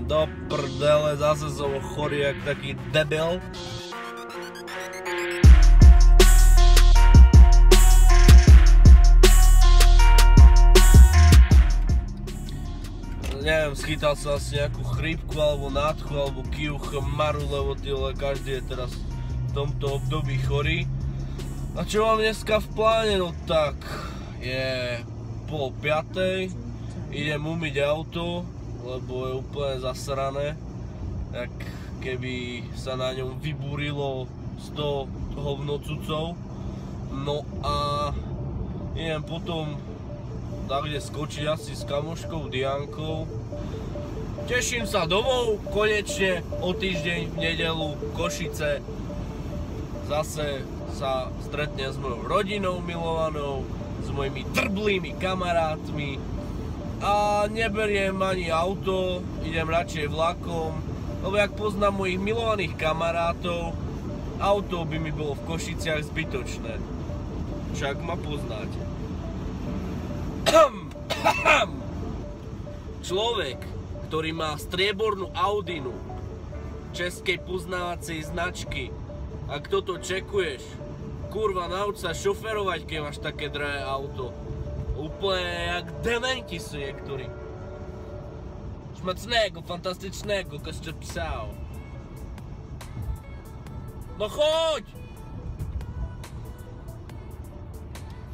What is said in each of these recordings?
Do prdele, zase som chorý jak taký debil. Neviem, schytal som asi nejakú chrípku, alebo nádchu, alebo kiuch, maru, lebo každý je teraz v tomto období chorý. A čo mám dneska v pláne? No tak, je 4:30, idem umyť auto, lebo je úplne zasrané, tak keby sa na ňom vybúrilo 100 hovnocucov. No a idem potom takde skočiť asi s kamoškou Diankou. Teším sa domov, konečne o týždeň v nedeľu Košice. Zase sa stretnem s mojou rodinou milovanou, s mojimi drblými kamarátmi a neberiem ani auto, idem radšej vlakom, lebo jak poznám mojich milovaných kamarátov, auto by mi bolo v Košiciach zbytočné. Však ma poznáte. Človek, ktorý má striebornú Audinu českej poznávacej značky, a kto to čekuješ, kurva, nauč sa šoferovať, keď máš také drahé auto. Úplne jak dementi sú niektorí. Šmacného, fantastičného, ako ste psal. No choď!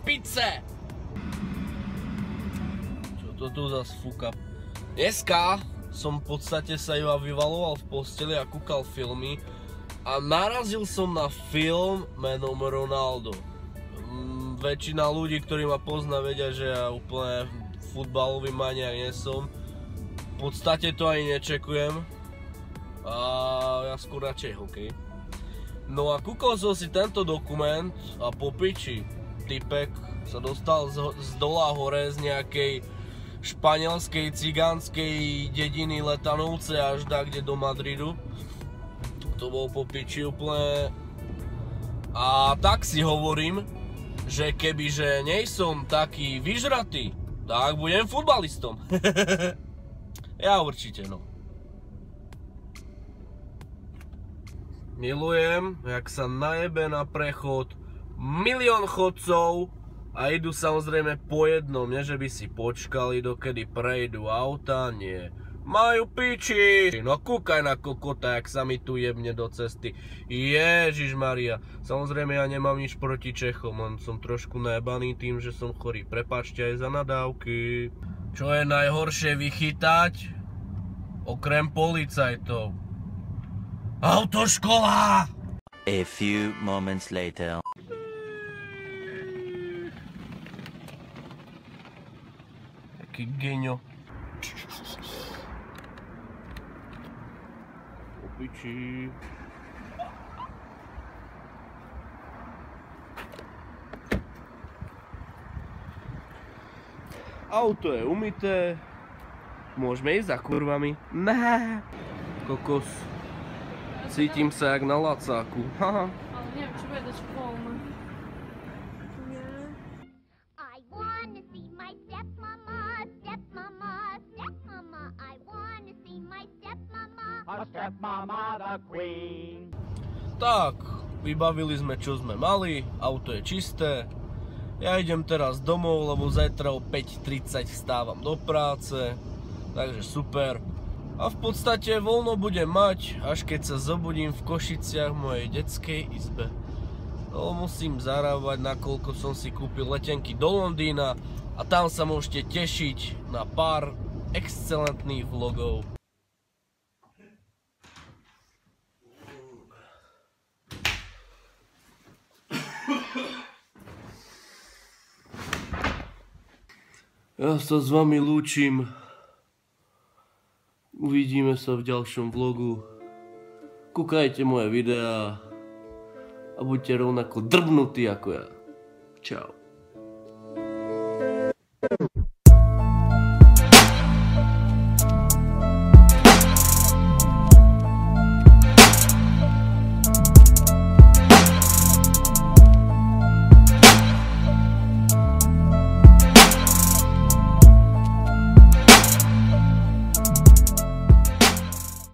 Pice! Čo to tu zas fúka? Dneska som v podstate sa iba vyvaloval v posteli a kúkal filmy a narazil som na film menom Ronaldo. Väčšina ľudí, ktorí ma pozná, vedia, že ja úplne futbalový maniak nie som. V podstate to ani nečekujem. A ja skôr radšej hokej. No a kúkol som si tento dokument a po piči, typek sa dostal z dola hore z nejakej španielskej cigánskej dediny Letanovce až kde do Madridu. To bol po piči úplne. A tak si hovorím, že kebyže nejsom taký vyžratý, tak budem futbalistom. Ja určite, no. Milujem, jak sa najebe na prechod 1 000 000 chodcov a idú samozrejme po jednom, nie že by si počkali, dokedy prejdú auta, nie. Majú piči! No kúkaj na kokota, jak sa mi tu jebne do cesty. Ježišmaria. Samozrejme ja nemám nič proti Čechom, len som trošku najebaný tým, že som chorý. Prepáčte aj za nadávky. Čo je najhoršie vychytať? Okrem policajtov. Autoškola! A few moments later. Taký geňo. Piči. Auto je umyté. Môžeme ísť za kurvami. Né. Kokos. Cítim sa jak na lacáku. Haha. Ale neviem, či bude dať voľno. I wanna see my stepmama, stepmama, stepmama. I wanna see my stepmama. A stepmama the queen. Tak, vybavili sme čo sme mali, auto je čisté. Ja idem teraz domov, lebo zajtra o 5:30 vstávam do práce. Takže super. A v podstate voľno budem mať, až keď sa zobudím v Košiciach v mojej detskej izbe. No, musím zarábať, nakoľko som si kúpil letenky do Londýna a tam sa môžete tešiť na pár excelentných vlogov. Ja sa s vami lúčim. Uvidíme sa v ďalšom vlogu. Kúkajte moje videá a buďte rovnako drbnutí ako ja. Čau.